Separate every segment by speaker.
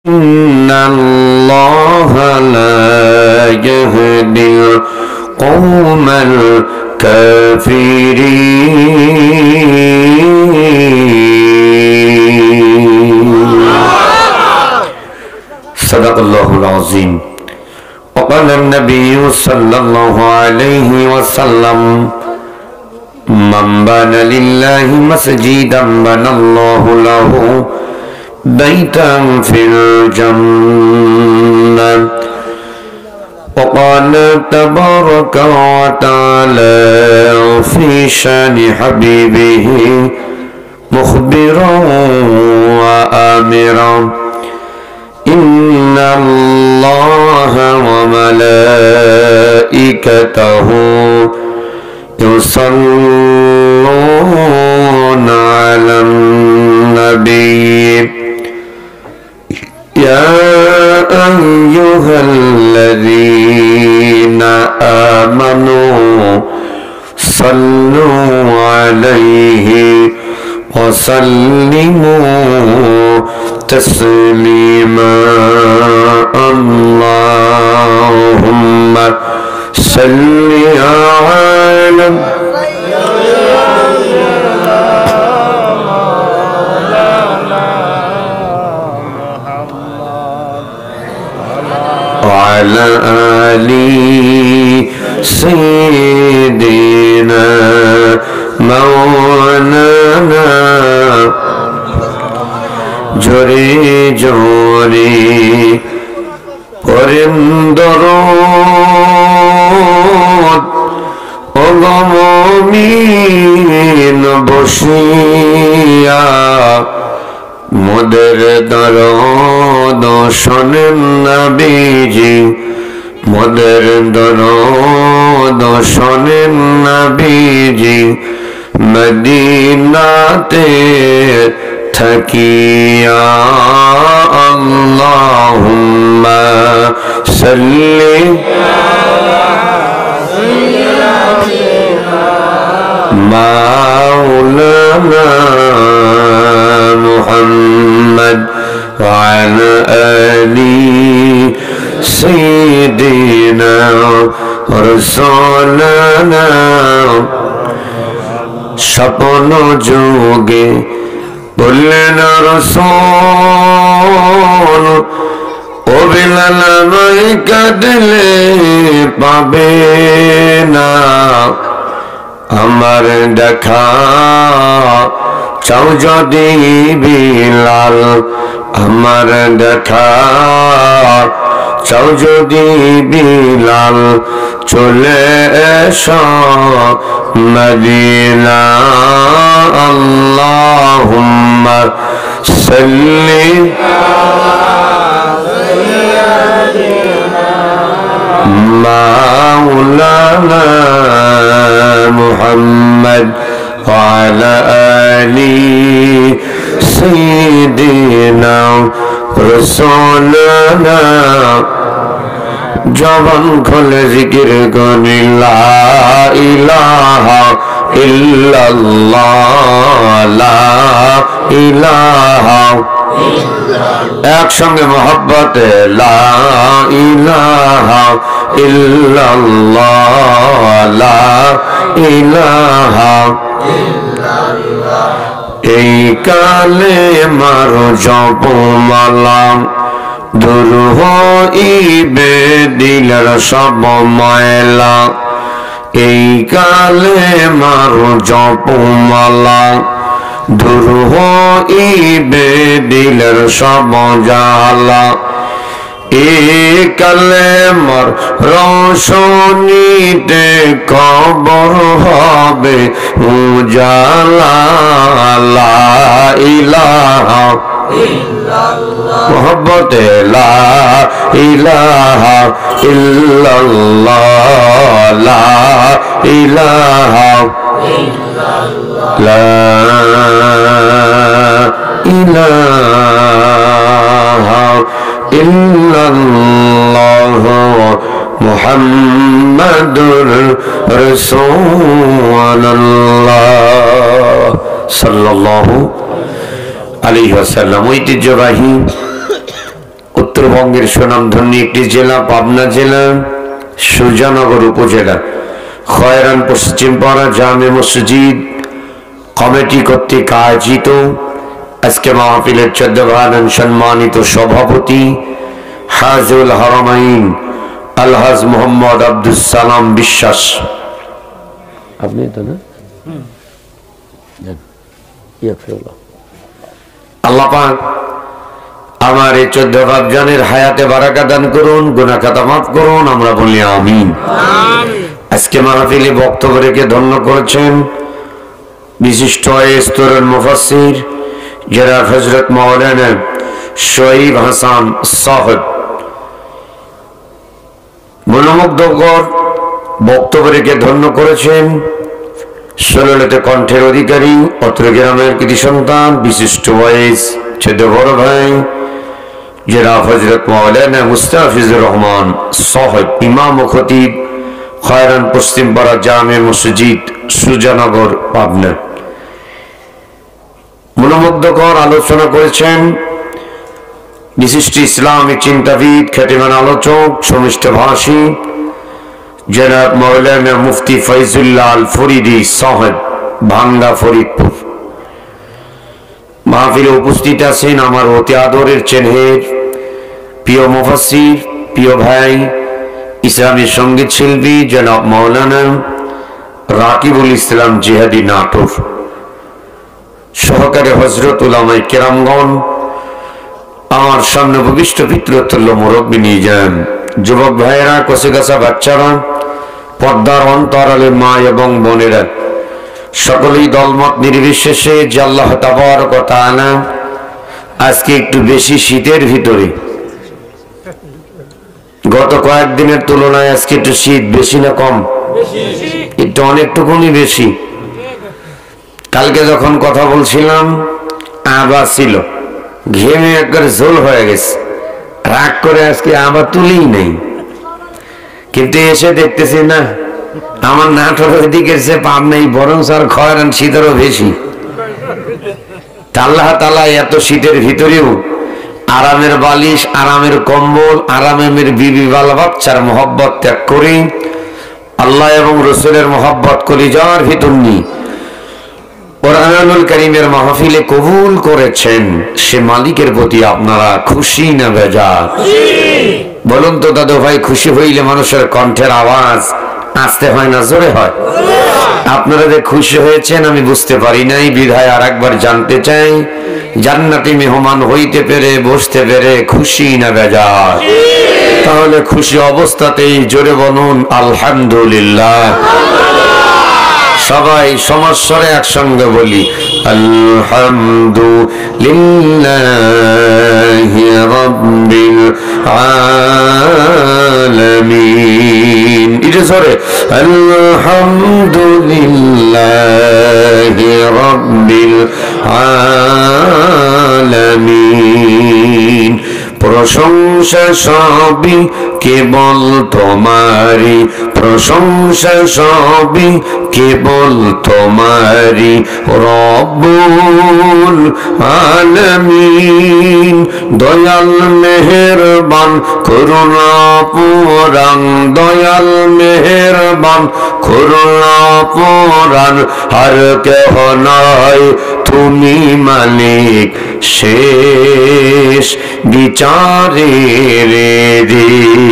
Speaker 1: إن الله لا يهدي القوم الكافرين. صدق الله العظيم. وقال النبي صلى الله عليه وسلم: من بنى لله مسجدا بنى الله له بيتا في الجنة. وقال تبارك وتعالى في شان حبيبه مخبرا وآمرا: إن الله وملائكته يصلون على النبي يا أيها الذين آمنوا صلوا عليه وسلموا تسليما. اللهم صل على وعلى آل سيدنا مولانا জোরে জোরে করেন দরদ ও মুমিন বসিয়া মোদের দরদ শোনেন নবীজি, মোদের দরদ শোনেন নবীজি, মদিনাতে থাকিয়া। আল্লাহুম্মা সাল্লি মাওলানা মুহাম্মদ ওয়া আলা আলি সাইয়্যিদিনা রাসূলুনা। স্বপ্ন যোগে বললেন রাসূল, ও বিলাল আমায় কাঁদলে পাবে না, আমার দেখা চাও যদি বিলাল, আমার দেখা চাও যদি বিলাল, চলে এসো মদিনা। আল্লাহুম্মা সাল্লি মাওলানা মুহাম্মদ ওয়া আলা আলি সাইয়্যিদিনা রাসূলুনা। জবান খুলে জিকির করি লা ইলাহা ইল্লাল্লাহ, লা ইলাহা একসঙ্গে মোহব্বতে লা ইলাহা ইল্লাল্লাহ, লা ইলাহা। এই কালে মারো জপমালা দূর হইবে দিলের সব ময়লা। এই কালে মারো জপমালা দূর হইবে দিলের সব জ্বালা। এই কালেমার রোশনীতে কবর হবে উজালা। লা ইলাহা মোহব্বতে লা ইলাহা ইল্লাল্লাহ, লা ইলাহা লা ইলাহা ইল্লাল্লাহ মুহাম্মাদুর রাসূলুল্লাহ সাল্লাল্লাহু আলাইহি ওয়াসাল্লাম। ঐতিহ্যবাহী উত্তরবঙ্গের সুনামধন্য একটি জেলা পাবনা জেলা সুজানগর উপজেলা খয়রান পশ্চিমপাড়া জামে মসজিদ কমিটি কর্তৃক আয়োজিত আজকে মাহফিলের 14 সম্মানিত সভাপতি হাজুল হারামাইন আলহাজ মোহাম্মদ আব্দুস সালাম বিশ্বাস। আপনি তো না? আল্লাহ পাক আমার এই 14 বাপজানের হায়াতে বারাকা দান করুন, গুনাহ খাতা মাফ করুন, আমরা বলি আমিন। আজকে মাহফিলে বক্তব্য রেখে ধন্য করেছেন বিশিষ্ট স্তরের মুফাসসির জনাব হযরত মাওলানা শহীদ হাসান সাহেব। মনোমুগ্ধকর বক্তব্য রেখে ধন্য করেছেন সরলতে কণ্ঠের অধিকারী অত্র গ্রামের কৃতি সন্তান বিশিষ্ট বয়স ছোট বড় ভাই জনাব হযরত মাওলানা মুস্তাফিজুর রহমান সাহেব, ইমাম ও খতিব খয়রান পশ্চিমপাড়া জামে মসজিদ সুজানগর পাবনা। মনোমুগ্ধকর আলোচনা করেছেন বিশিষ্ট ইসলামী চিন্তাবিদ খ্যাতিমান আলোচক সমিষ্ট ভাষী জনাব মাওলানা মুফতি ফয়জুল্লাহ আল ফরিদি সাহেব, ভাঙ্গা ফরিদপুর। মাহফিলে উপস্থিত আছেন আমার অতি আদরের চেনহের প্রিয় মুফাসসির, প্রিয় ভাই ইসলামী সঙ্গীত শিল্পী জনাব মাওলানা রাকিবুল ইসলাম জিহাদি নাটোর, সহকারী হযরত উলামায়ে কেরামগণ, আমার সামনে ভূমিষ্ঠ পিতৃতুল্য মুরব্বী নিয়ে যান, যুবক ভাইয়েরা, কচিকাঁচা বাচ্চারা, পর্দার অন্তরালে মা এবং বোনেরা, সকলেই দলমত নির্বিশেষে যে আল্লাহ তাবারক ওয়া তাআলা আজকে একটু বেশি শীতের ভিতরে, গত কয়েকদিনের তুলনায় আজকে একটু শীত বেশি না কম? একটু অনেকটুকুনি বেশি। কালকে যখন কথা বলছিলাম আবার ছিল, ঘেমে একবার ঝোল হয়ে গেছে, রাগ করে আজকে আবার তুলেই নেই। কিন্তু এসে দেখতেছি না আমার নাটোরের দিকে সে পাব নেই, বরং স্যার খয়রান শীতেরও বেশি। আল্লাহ তাআলা এত শীতের ভিতরেও আরামের বালিশ, আরামের কম্বল, আরামের বিবি বাল বাচ্চার মহব্বত ত্যাগ করে আল্লাহ এবং রসুলের মহব্বত কলিজার ভিতর নিয়ে কোরআনুল কারীমের মাহফিলে কবুল করেছেন, সে মালিকের প্রতি আপনারা খুশি না বেজার? বলুন তো দাদু ভাই, খুশি হইলে মানুষের কণ্ঠের আওয়াজ আস্তে হয় না জোরে হয়? আপনারা যে খুশি হয়েছেন আমি বুঝতে পারি নাই, বিধায় আর একবার জানতে চাই, জান্নাতি মেহমান হইতে পেরে বসতে পেরে খুশি না বেজার? তাহলে খুশি অবস্থাতেই জোরে বলুন আলহামদুলিল্লাহ। সবাই সমস্বরে একসঙ্গে বলি আলহামদুলিল্লাহি রাব্বিল আলামিন। এটা জোরে আলহামদুলিল্লাহি রাব্বিল আলামিন। প্রশংসা সবই কেবল তোমারি, প্রশংসা সবই কেবল তোমারি রব্বুল আলামিন। দয়াল মেহেরবান করুণা পুরাণ, দয়াল মেহেরবান করুণা পুরাণ, আর কেহ নয় তুমি মালিক শেষ বিচারের দিন।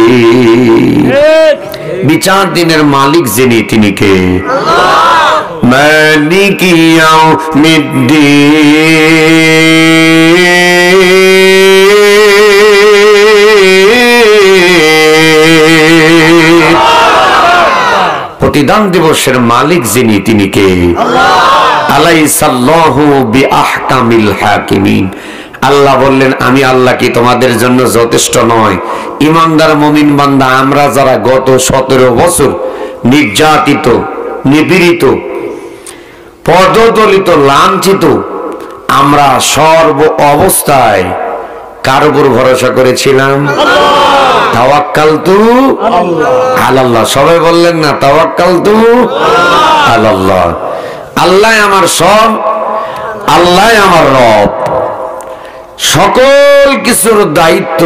Speaker 1: বিচার দিনের মালিক যিনি তিনি কে? মালিক ইয়াউমিদ্দিন। প্রতিদান দিবসের মালিক যিনি তিনি কে? আলাইসাল্লাহু বিআহকামিল হাকিমিন। আল্লাহ বললেন আমি আল্লাহ কি তোমাদের জন্য যথেষ্ট নয়? ইমানদার মুমিন বান্দা, আমরা যারা গত 17 বছর নির্যাতিত, নিপীড়িত, পদদলিত, লাঞ্ছিত, আমরা সর্ব অবস্থায় কার উপর ভরসা করেছিলাম? তাওয়াক্কালতু আলাল্লাহ। সবাই বললেন না তাওয়াক্কালতু আলাল্লাহ। আল্লাহ আমার সব, আল্লাহ আমার রব। সকল কিছুর দায়িত্ব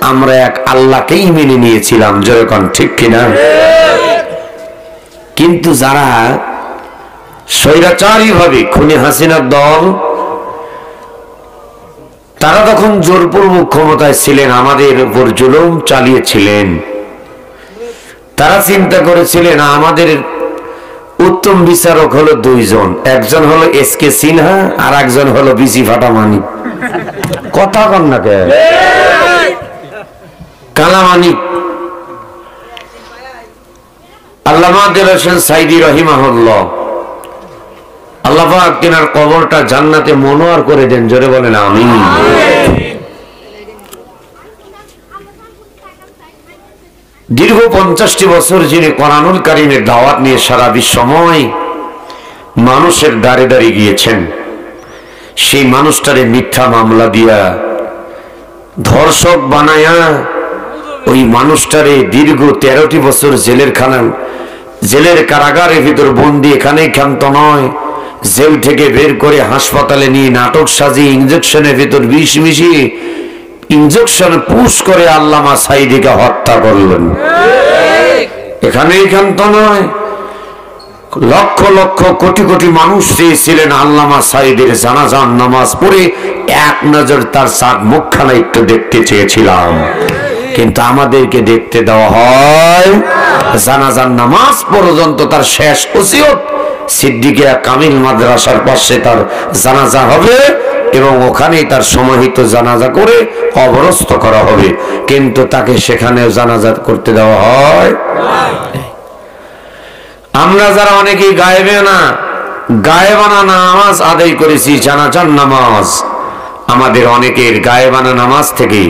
Speaker 1: আমরা এক আল্লাহকেই মেনে নিয়েছিলাম, যেরকম ঠিক কিনা? কিন্তু যারা স্বৈরাচারী ভাবে খুনি হাসিনার দল, তারা তখন জোরপূর্বক ক্ষমতায় ছিলেন, আমাদের উপর জুলুম চালিয়েছিলেন। তারা চিন্তা করেছিলেন আমাদের উত্তম বিচারক হলো দুইজন, একজন হলো এসকে সিনহা আর একজন হলো বিসি ফাটামানি। কথা কন না কে? কালামানি। আল্লামা দেলোয়ার হোসেন সাইদি রহিমাহুল্লাহ, আল্লাহ পাক তিনার কবরটা জান্নাতে মনোয়ার করে দেন, জোরে বলেন আমিন। দীর্ঘ 50টি বছর যিনি কোরআনুল কারীমের দাওয়াত নিয়ে সারা বিশ্বময় মানুষের দ্বারে দ্বারে গিয়েছেন, সেই মানুষটারে মিথ্যা মামলা দিয়া ধর্ষক বানায়া ওই মানুষটারে দীর্ঘ 13টি বছর জেলের কারাগারের ভিতর বন্দি, এখানেই ক্ষান্ত নয়, জেল থেকে বের করে হাসপাতালে নিয়ে নাটক সাজিয়ে ইঞ্জেকশনের ভিতর বিষ মিশিয়ে ইঞ্জেকশন পুশ করে আল্লামা সাইদিকে হত্যা করলেন। এখানেই ক্ষান্ত নয়, লক্ষ লক্ষ কোটি কোটি মানুষ চেয়েছিলেন আল্লামা সাইদের জানাজার নামাজ পড়ে এক নজর তার চাঁদ মুখখানা একটু দেখতে চেয়েছিলাম, কিন্তু আমাদেরকে দেখতে দেওয়া হয় জানাজার নামাজ পর্যন্ত। তার শেষ ওসিয়ত সিদ্দিকিয়া কামিল মাদ্রাসার পাশে তার জানাজা হবে এবং ওখানেই তার সমাহিত জানাজা করে কবরস্থ করা হবে, কিন্তু তাকে সেখানেও জানাজা করতে দেওয়া হয়। আমরা যারা অনেকেই গায়েবানা নামাজ আদায় করেছি, জানাজার নামাজ, আমাদের অনেকের গায়েবানা নামাজ থেকে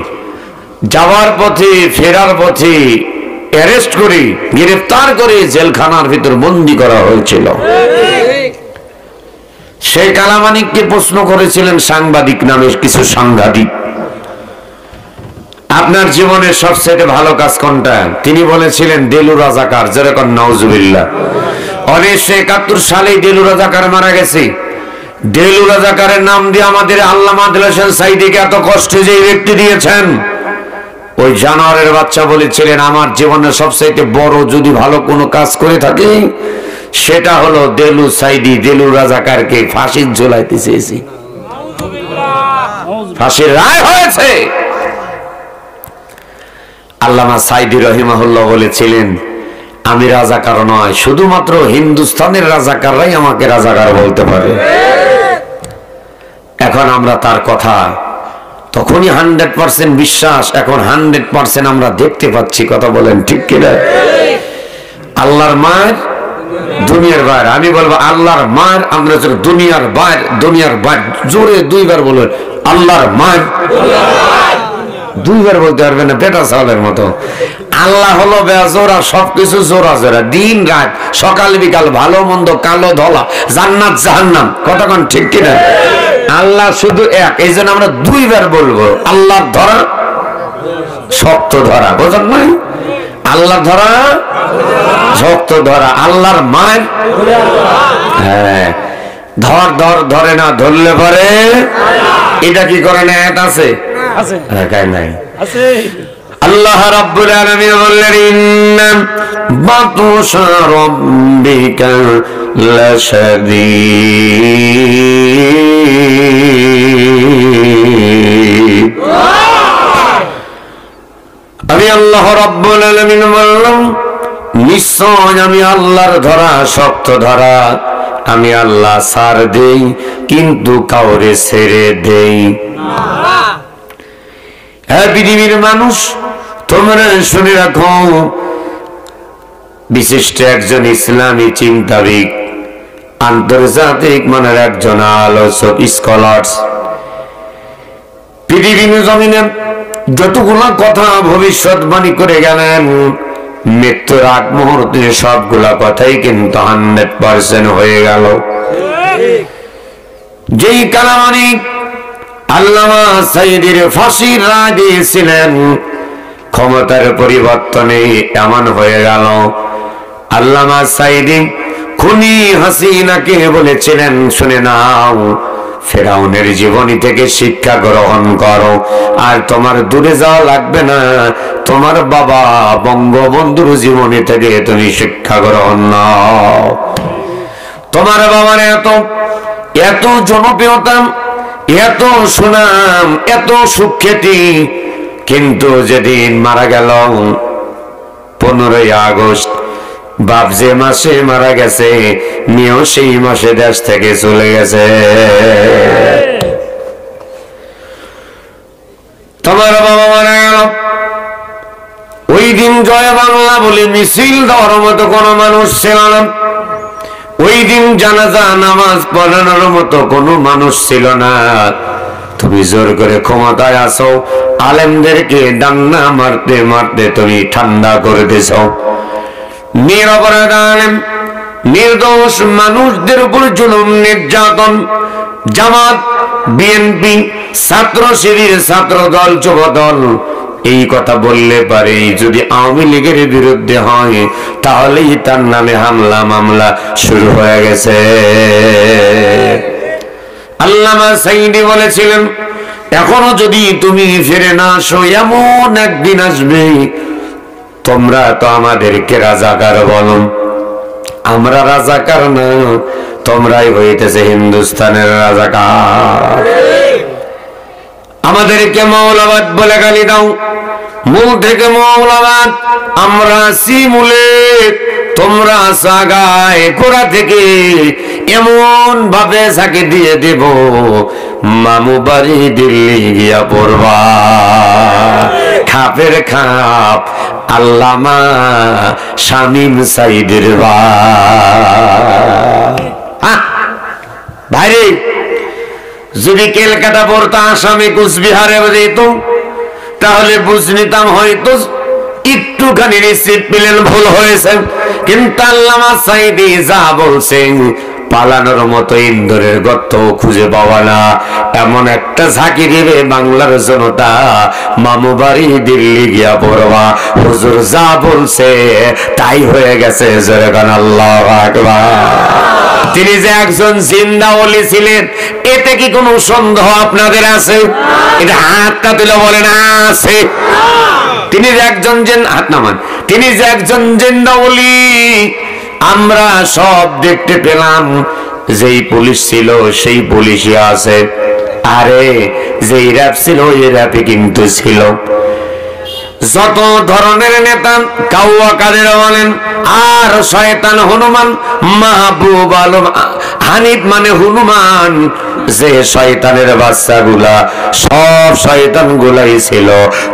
Speaker 1: যাওয়ার পথে ফেরার পথে অ্যারেস্ট করে গ্রেফতার করে জেলখানার ভিতর বন্দী করা হয়েছিল। সেই কালামানিককে প্রশ্ন করেছিলেন সাংবাদিক নামে কিছু সাংবাদিক, আপনার জীবনের সবচেয়ে ভালো কাজ কোনটা? তিনি বলেছিলেন দেলু রাজাকার, যেরকম নাউজুবিল্লাহ। 1971 সালে দেলু রাজাকার মারা গেছে। দেলু রাজাকারের নাম দিয়ে আমাদের আল্লামা দেলোয়ার হোসেন সাইদিকে এত কষ্ট যে ব্যক্তি দিয়েছেন, ওই জানোয়ারের বাচ্চা বলেছিলেন আমার জীবনের সবচেয়ে বড় যদি ভালো কোনো কাজ করে থাকে সেটা হলো দেলু সাইদি, দেলু রাজাকারকে ফাঁসির ঝোলাইতে চেয়েছি, ফাঁসির রায় হয়েছে। আল্লামা সাইদি রহিমাহুল্লাহ বলেছিলেন আমি রাজাকার নয়, শুধুমাত্র হিন্দুস্তানের রাজাকাররাই আমাকে রাজাকার বলতে পারে। এখন আমরা তার কথা তখনই 100% বিশ্বাস, এখন 100% আমরা দেখতে পাচ্ছি। কথা বলেন ঠিক কিনা? আল্লাহর মায়ের দুনিয়ার বাইরে, আমি বলবো আল্লাহর মায়ের, আমরা দুনিয়ার বাইরে, দুনিয়ার বাইরে জোরে 2 বার বলবেন আল্লাহর মায়ের। 2 বার বলতে পারবেন না, বেটা চালের মতো। আল্লাহ হলো বেজোরা, সবকিছু জোরা জোরা, দিন রাত, সকাল বিকাল, ভালো মন্দ, কালো ধলা, জান্নাত জাহান্নাম। কতক্ষণ ঠিক কিনা? আল্লাহ শুধু এক, এই জন্য আমরা 2 বার বলবো আল্লাহর ধরা শক্ত ধরা, বোঝেন নাই? আল্লাহ ধরা শক্ত ধরা, আল্লাহর মায়ের। হ্যাঁ, ধরে না, ধরলে পরে এটা কি করে না? আছে নাই? আল্লাহ রাব্বুল আলামিন বললেন ইন্না বাতুশা রাব্বিকা লাশাদীদ। আমি আল্লাহ রাব্বুল আলামিন বললাম নিশ্চয় আমি আল্লাহর ধরা শক্ত ধরা, আমি আল্লাহ ছাড় দেই কিন্তু কাউরে ছেড়ে দেই না। হ্যাঁ পৃথিবীর মানুষ, তোমরা শুনে রাখো, বিশিষ্ট একজন ইসলামী চিন্তাবিদ, আন্তর্জাতিক মানের একজন আলোচক, স্কলার্স, পৃথিবীর জমিনে যতগুলা কথা ভবিষ্যৎবাণী করে গেলেন, মৃত্যুর আগ মুহূর্তে সবগুলা কথাই কিন্তু 100% হয়ে গেল। যেই কালামানিক আল্লামা সাইদির ফাঁসির রায় দিয়েছিলেন, ক্ষমতার পরিবর্তনে এমন হয়ে গেল আল্লামা সাইদি খুনি হাসিনাকে বলেছিলেন শুনে নাও, ফেরাউনের জীবনী থেকে শিক্ষা গ্রহণ করো। আর তোমার দূরে যাওয়া লাগবে না, তোমার বাবা বঙ্গবন্ধুর জীবনী থেকে তুমি শিক্ষা গ্রহণ নাও। তোমার বাবার এত জনপ্রিয়তা, এত সুনাম, এত সুখ্যাতি, কিন্তু যেদিন মারা গেল 15ই আগস্ট, বাপ যে মাসে মারা গেছে মেয়েও সেই মাসে দেশ থেকে চলে গেছে। তোমার বাবা মারা গেল, ওই দিন জয় বাংলা বলে মিছিল দেওয়ার মতো কোনো মানুষ ছিল না। ওই দিন জানাজা নামাজ পড়ানোর মতো কোনো মানুষ ছিল না। তুমি জোর করে ক্ষমতায় আসো, আলেমদেরকে ডান্না মারতে মারতে তুমি ঠান্ডা করে দিছ। নিরপরাধ আলেম, নির্দোষ মানুষদের উপর জুলুম নির্যাতন। জামাত, বিএনপি, ছাত্র শিবির, ছাত্র দল, যুব দল এই কথা বললে পারে যদি আওয়ামী লীগের বিরুদ্ধে হয় তাহলেই তার নামে হামলা মামলা শুরু হয়ে গেছে। আল্লামা সাঈদী বলেছিলেন, এখনো যদি তুমি ফিরে না আসো এমন একদিন আসবে, তোমরা তো আমাদেরকে রাজাকার বলো, আমরা রাজাকার না, তোমরাই হইতেছে হিন্দুস্তানের রাজাকার। আমাদেরকে মৌলবাদ বলে গালি দাও, মূল থেকে মৌলবাদ, আমরা শিমুলে, তোমরা সাগায় গোড়া থেকে এমন ভাবে সাকে দিয়ে দেব মামু বাড়ি দিল্লি গিয়া পড়বা। খাপের খাপ আল্লামা শামীম সাঈদীর ভাইরে, যদি কলকাতা পড়তো, আসামে কুচবিহারে যেত, তাহলে বুঝ নিতাম হয়তো একটুখানি রিসিভ পেলেন, ভুল হয়েছে। কিন্তু আল্লামা সাঈদী যা বলছেন পালানোর মতো ইন্দোরের গর্ত খুঁজে পাওয়া না, এমন একটা ঝাঁকি দিবে বাংলার জনতা, মামু বাড়ি দিল্লি গিয়া পড়বা। হুজুর যা বলছে তাই হয়ে গেছে। জোরে আল্লাহু আকবার। তিনি যে একজন জিন্দা ওলি ছিলেন এতে কি কোনো সন্দেহ আপনাদের আছে? এটা হাতটা তুলে বলেন আছে। তিনি যে একজন হাত নামান, তিনি যে একজন জিন্দা ওলি আমরা সব দেখতে পেলাম। যেই পুলিশ ছিল সেই পুলিশই আছে, আরে যেই র‍্যাব ছিল ওই র‍্যাবই কিন্তু ছিল। যত ধরনের নেতা কাউয়া কাদের বলেন, আর শয়তান হনুমান, মাহবুব আলম হানিফ মানে হনুমান, যে শয়তানের বাচ্চাগুলা সব শয়তান গুলাই ছিল,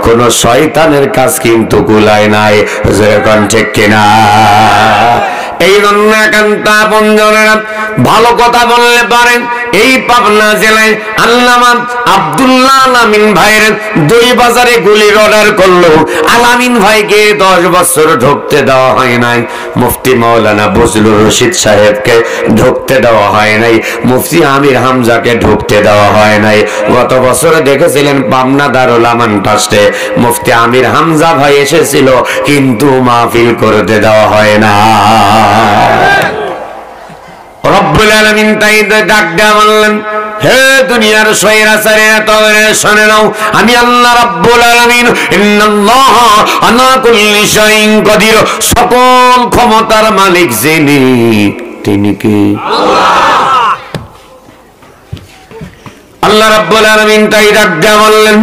Speaker 1: কোন শয়তানের কাজ কিন্তু গুলায় নাই। যেরকম ঠিক কিনা? এই জন্য একান্ত আপনজনেরা ভালো কথা বললে পারেন। এই পাবনা জেলায় আল্লামা আব্দুল্লাহ আলামিন ভাইয়ের দুই বাজারে গুলির অর্ডার করলো। আলামিন ভাইকে 10 বছর ঢুকতে দেওয়া হয় নাই, মুফতি মাওলানা বজলুর রশিদ সাহেবকে ঢুকতে দেওয়া হয় নাই, মুফতি আমির হামজাকে ঢুকতে দেওয়া হয় নাই। গত বছরে দেখেছিলেন পাবনা দারুল আমান ট্রাস্টে মুফতি আমির হামজা ভাই এসেছিল, কিন্তু মাহফিল করতে দেওয়া হয় না। রব্বুল আলামিন তাই ডাক দেয়া বললেন, হে দুনিয়ার সয়রাচারীরা তবে শুনে নাও, আমি আল্লাহ রব্বুল আলামিন ইন্নাল্লাহা আলা কুল্লি শাইইন কাদির, সকল ক্ষমতার মালিক যিনি তিনি কি? আল্লাহ রাব্বুল আলামিন তাই ডাক দেয়া বললেন,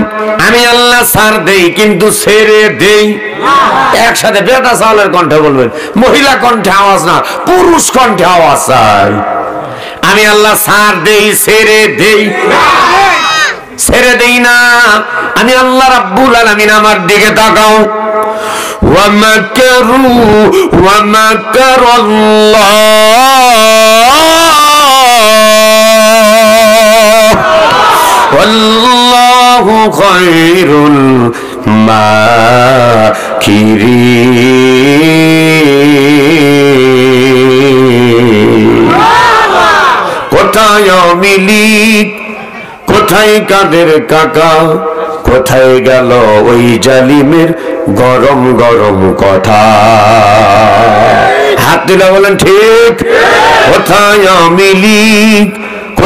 Speaker 1: আমি আল্লাহ ছাড় দেই কিন্তু ছেড়ে দেই। একসাথে বেটা চালের কণ্ঠে বলবেন, মহিলা কণ্ঠে আওয়াজ না, পুরুষ কণ্ঠে আওয়াজ চাই। আমি আল্লাহ ছাড় দেই, ছেড়ে দেই, ছেড়ে দেই না। আমি আল্লাহ রাব্বুল আলামিন, আমার দিকে তাকাও। ওয়া মাকারু ওয়া মাকারাল্লাহ ওয়াল্লাহু খায়রুল মাকিরিন। কোথায় মিলিক, কোথায় কাদের কাকা, কোথায় গেল ওই জালিমের গরম গরম কথা? হাত দিলে বলেন ঠিক। কোথায় মিলিক,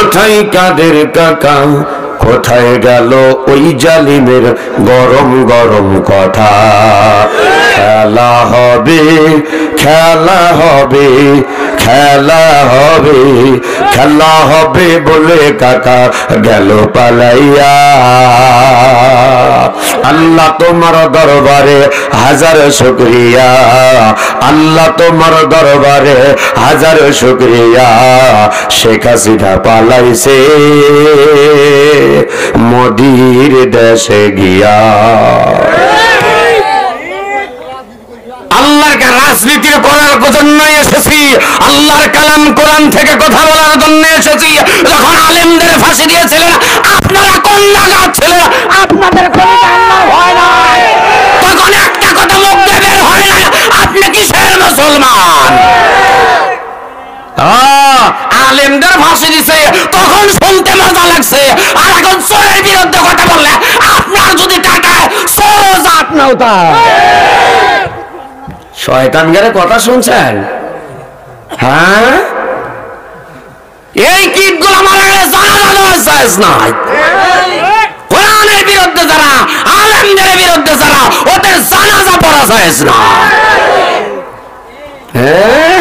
Speaker 1: কোথায় কাদের কাকা, কোথায় গেল ওই জালিমের গরম গরম কথা। খেলা হবে, খেলা হবে, খেলা হবে, খেলা হবে বলে কাকা গেল পালাইয়া। আল্লাহ তোমার দরবারে হাজার শুকরিয়া, আল্লাহ তোমার দরবারে হাজার শুকরিয়া। শেখ হাসিনা পালাইছে মোদির দেশে গিয়া। আল্লাহর রাজনীতির করার জন্য এসেছি, আল্লাহর কালাম কোরআন থেকে কথা বলার জন্য এসেছি। যখন আলেমদের ফাঁসি দিয়েছিলেন আপনারা কোন নাগাদ ছিলেন? আপনাদের হয় না, তখন একটা কথা মুখ দিয়ে বের হয় না, আপনি কিসের মুসলমান? আলেমদের ফাঁসি দিছে তখন শুনতে মজা লাগছে, আর এখন চোরের বিরুদ্ধে কথা বললে আপনার যদি কাটায় সোজ আপনাও তা। শয়তান গেলে কথা শুনছেন? হ্যাঁ, এই কীটগুলো মারা গেলে জানাজ নাই। কোরআনের বিরুদ্ধে যারা, আলেমদের বিরুদ্ধে যারা, ওদের জানাজা পড়া যায় না। হ্যাঁ,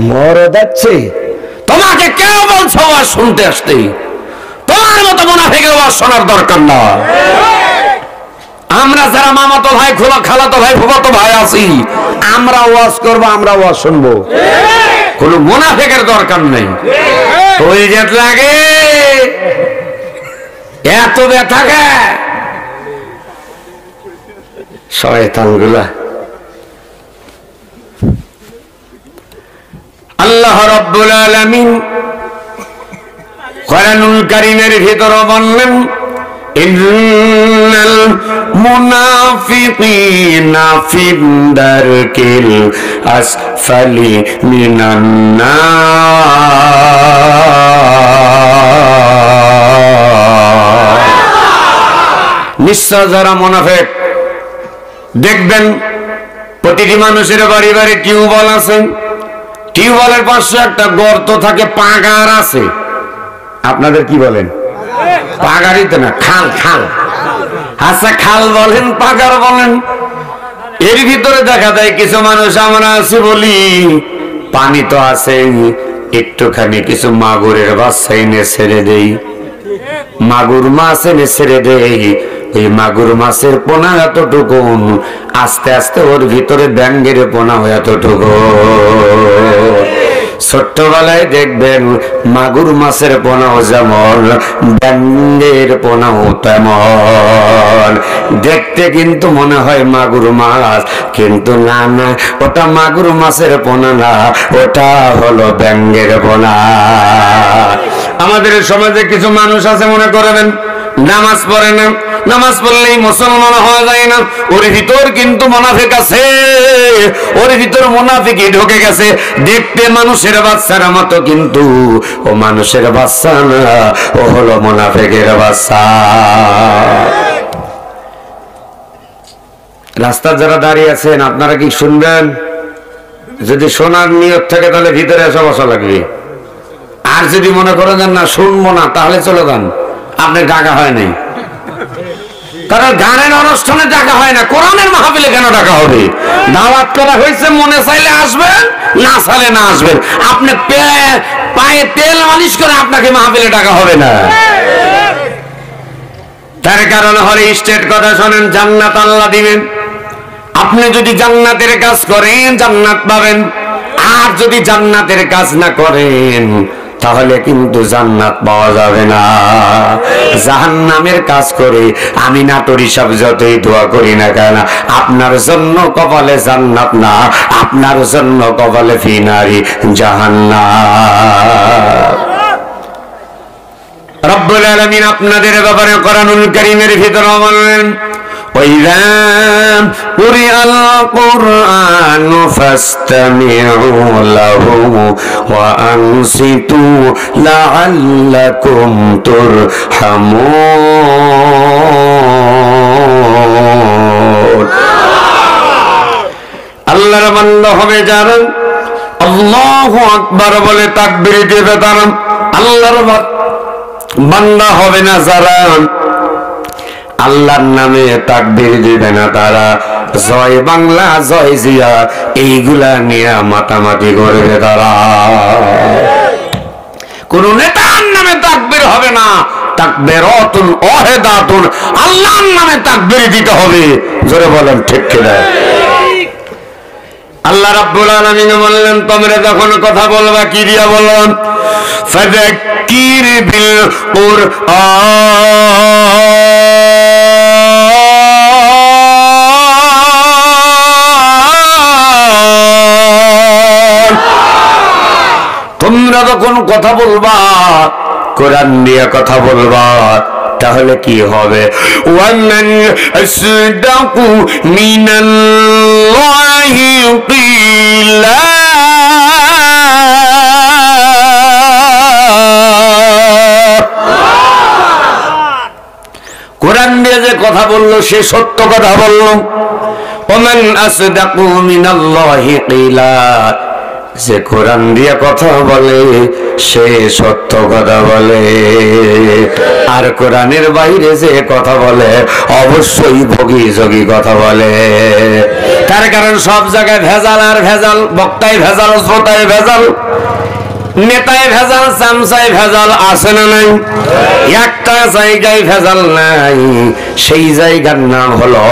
Speaker 1: মরে যাচ্ছে। তোমাকে কেউ বলছো ওয়াজ শুনতে আসতে? তোমার মতো মুনাফিকের ওয়াজ শোনার দরকার না। আমরা যারা মামাতো ভাই, খোলা খালাতো ভাই, ফুফাতো ভাই আছি, আমরা ওয়াজ করবো, আমরা ওয়াজ শুনবো, কোন মুনাফিকের দরকার নেই। ওই জেট লাগে এত ব্যথা গে শয়তানগুলা। আল্লাহ রাব্বুল আলামিন কোরআনুল কারীমের ভিতরে বললেন, ইন্নাল মুনাফিকিনা ফিদ দারকিল আসফালি মিনান নার। নিশ্চয় যারা মুনাফিক, দেখবেন প্রতিটি মানুষের বাড়ি বাড়ি টিউবওয়েল আছে, টিউবওয়েলের পাশে একটা গর্ত থাকে, পাগার আছে। আপনাদের কি বলেন? পাগারই তো না, খাল। খাল, আচ্ছা, খাল বলেন, পাগার বলেন। এর ভিতরে দেখা যায় কিছু মানুষ আমরা আছি বলি, পানি তো আছে, একটুখানি কিছু মাগুরের বাচ্চা এনে ছেড়ে দেই, মাগুর মাছ এনে ছেড়ে দেই। ওই মাগুর মাছের পোনা এতটুকু, আস্তে আস্তে ওর ভিতরে ব্যাঙের পোনা এতটুকু। ছোট্টবেলায় দেখবেন মাগুর মাছের পোনাও যেমন, ব্যাঙের পোনাও তেমন। দেখতে কিন্তু মনে হয় মাগুর মাছ, কিন্তু না না, ওটা মাগুর মাছের পোনা না, ওটা হলো ব্যাঙের পোনা। আমাদের সমাজে কিছু মানুষ আছে মনে করবেন নামাজ পড়ে না, নামাজ পড়লেই মুসলমান হওয়া যায় না। ওর ভিতর কিন্তু মুনাফিক আছে, ওর ভিতর মুনাফিকই ঢুকে গেছে। দেখতে মানুষের বাচ্চার মতো, কিন্তু ও মানুষের বাচ্চা না, ও হলো মুনাফিকের বাচ্চা। রাস্তা যারা দাঁড়িয়ে আছেন, আপনারা কি শুনবেন? যদি শোনার নিয়ত থাকে তাহলে ভিতরে এসে বসা লাগবে। আর যদি মনে করেন না শুনবো না, তাহলে চলে যান। আপনার ডাকা হয় নাই, কারণ গানের অনুষ্ঠানে ডাকা হয় না, কোরআনের মাহফিলে কেন ডাকা হবে? দাওয়াত করা হয়েছে, মনে চাইলে আসবেন, না চাইলে না আসবেন। আপনি পায়ে তেল মালিশ করে আপনাকে মাহফিলে ডাকা হবে না। তার কারণ হলে স্টেট কথা শোনেন, জান্নাত আল্লাহ দিবেন। আপনি যদি জান্নাতের কাজ করেন জান্নাত পাবেন, আর যদি জান্নাতের কাজ না করেন তাহলে কিন্তু জান্নাত পাওয়া যাবে না। জাহান্নামের কাজ করে আমি নাটোরি সাহেব যতই দোয়া করি না কেন, আপনার জন্য কপালে জান্নাত না, আপনার জন্য কপালে ফিনারি জাহান্নাম। রব্বুল আলামিন আপনাদের ব্যাপারে কোরআনুল কারীমের ভিতরে বলেন, وَإِذَا قُرِئَ الْقُرْآنُ فَاسْتَمِعُوا لَهُ وَأَنصِتُوا لَعَلَّكُمْ تُرْحَمُونَ। আল্লাহর বান্দা হবে যারা, আল্লাহু আকবার বলে তাকবীর দিবে তারা আল্লাহর বান্দা হবে না যারা আল্লাহর নামে তাকবীর দিবে না তারা জয় বাংলা জয় জিয়া এইগুলা নিয়ে মাতামাতি করবে তারা। কোন নেতার নামে তাকবীর হবে না, তাকবীরাতুন ওয়াহিদাতুন আল্লাহর নামে তাকবীর দিতে হবে। জোরে বলেন ঠিক কিনা? আল্লাহ রাব্বুল আলামিন বললেন তোমরা যখন কথা বলবা কি দিয়া বলুন, ফাযাক্কির বিল কুরআন। তোমরা যখন কথা বলবা কোরআন দিয়ে কথা বলবা তাহলে কি হবে? ওয়ামান আসদাকু মিনাল্লাহি কিলা কোরআন দিয়ে যে কথা বললো সে সত্য কথা বললো। ওয়ামান আসদাকু মিনাল্লাহি কিলা যে কোরআন দিয়ে কথা বলে সে সত্য কথা বলে, আর কোরআনের বাইরে যে কথা বলে অবশ্যই ভোগী যোগী কথা বলে। তার কারণ সব জায়গায় ভেজাল আর ভেজাল, বক্তায় ভেজাল, শ্রোতায় ভেজাল, নেতায় ভেজাল, চামচায় ভেজাল, আছে না নাই? একটা জায়গায় ভেজাল নাই, সেই জায়গার নাম হলো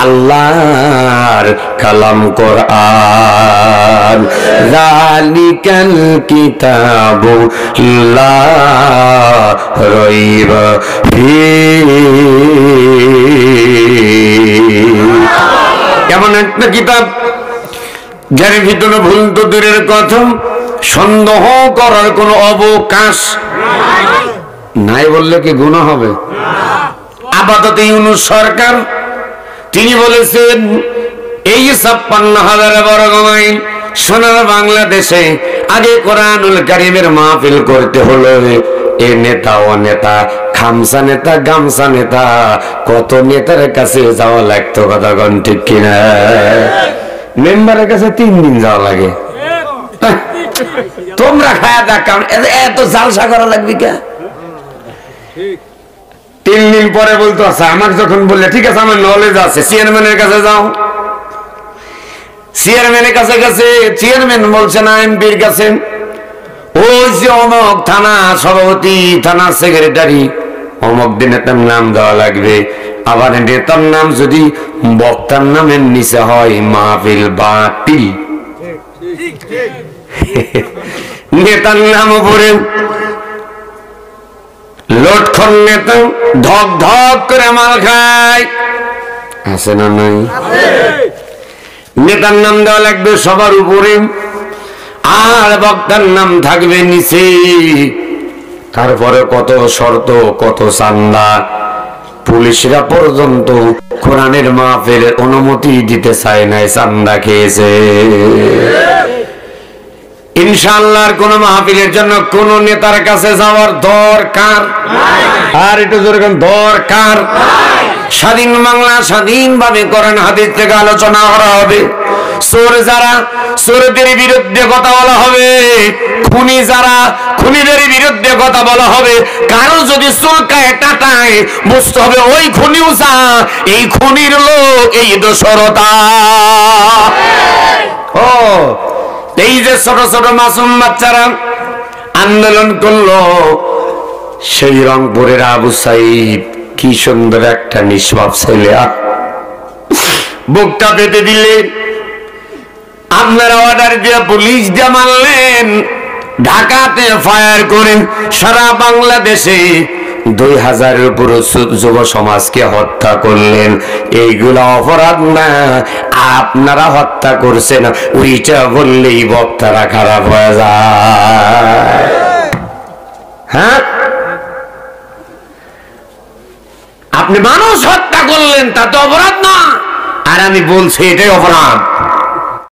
Speaker 1: আল্লাহর কালাম কোরআন। যালিকাল কিতাবু লা রাইবা ফীহি। এমন একটা কিতাব যার ভিতরে ভুল তো দূরের কথা, সন্দেহ করার কোন অবকাশ নাই। বললে কি গুনাহ হবে? আপাতত ইউনূস সরকার তিনি বলেছেন এই ৫৬,০০০ বর্গ মাইল সোনার বাংলাদেশে আগে কোরআনুল কারীমের মাহফিল করতে হলো এ নেতা ও নেতা, খামসা নেতা, গামসা নেতা, কত নেতার কাছে যাওয়া লাগতো, কথা কোন ঠিক কিনা? মেম্বারের কাছে ৩ দিন যাওয়া লাগে। তোমরা খায়া দেখ এত জালসা করা লাগবে কে? ৩ দিন পরে বলতো আচ্ছা আমাকে যখন বললে ঠিক আছে আমার নলেজ আছে, চেয়ারম্যানের কাছে যাও। চেয়ারম্যানের কাছে গেছে, চেয়ারম্যান বলছে না এমপির কাছে। ওই যে অমক থানা সভাপতি, থানা সেক্রেটারি, অমক দিনে তার নাম দেওয়া লাগবে। আবার নেতার নাম যদি বক্তার নামের নিচে হয় মাহফিল বাতিল। নেতার নাম উপরে লটখন নেতা ধক ধক করে মাল খায়, আছে না নাই? নেতার নাম দেওয়া লাগবে সবার উপরে, আর বক্তার নাম থাকবে নিচে। তারপরে কত শর্ত, কত চান্দা। পুলিশরা পর্যন্ত কোরআনের মাহফিলের অনুমতি দিতে চায় নাই, চান্দা খেয়েছে। ইনশাআল্লাহর কোন মাহফিলের জন্য কোন নেতার কাছে যাওয়ার দরকার আর একটু যেরকম দরকার। স্বাধীন বাংলা স্বাধীনভাবে কোরআন হাদিস থেকে আলোচনা করা হবে। চোর যারা, চোরদের বিরুদ্ধে কথা বলা হবে। খুনি যারা, খুনিদের বিরুদ্ধে কথা বলা হবে। কারো যদি চুলকায় টাটায় বুঝতে হবে ওই খুনিও যা, এই খুনির লোক, এই দোসরতা। ও এই যে ছোট ছোট মাসুম বাচ্চারা আন্দোলন করলো, সেই রংপুরের আবু সাইদ কি সুন্দর একটা নিষ্পাপ ছেলে, বুকটা পেতে দিলেন। আপনারা অর্ডার দিয়ে পুলিশ দিয়ে মারলেন, ঢাকাতে ফায়ার করেন, সারা বাংলাদেশে ২০০০-এর উপর যুব সমাজকে হত্যা করলেন। এইগুলা অপরাধ না? আপনারা হত্যা করছেন, ওইটা বললেই বক্তারা খারাপ হয়ে যায়। হ্যাঁ, আপনি মানুষ হত্যা করলেন, তা তো অপরাধ না? আর আমি বলছি এটাই অপরাধ।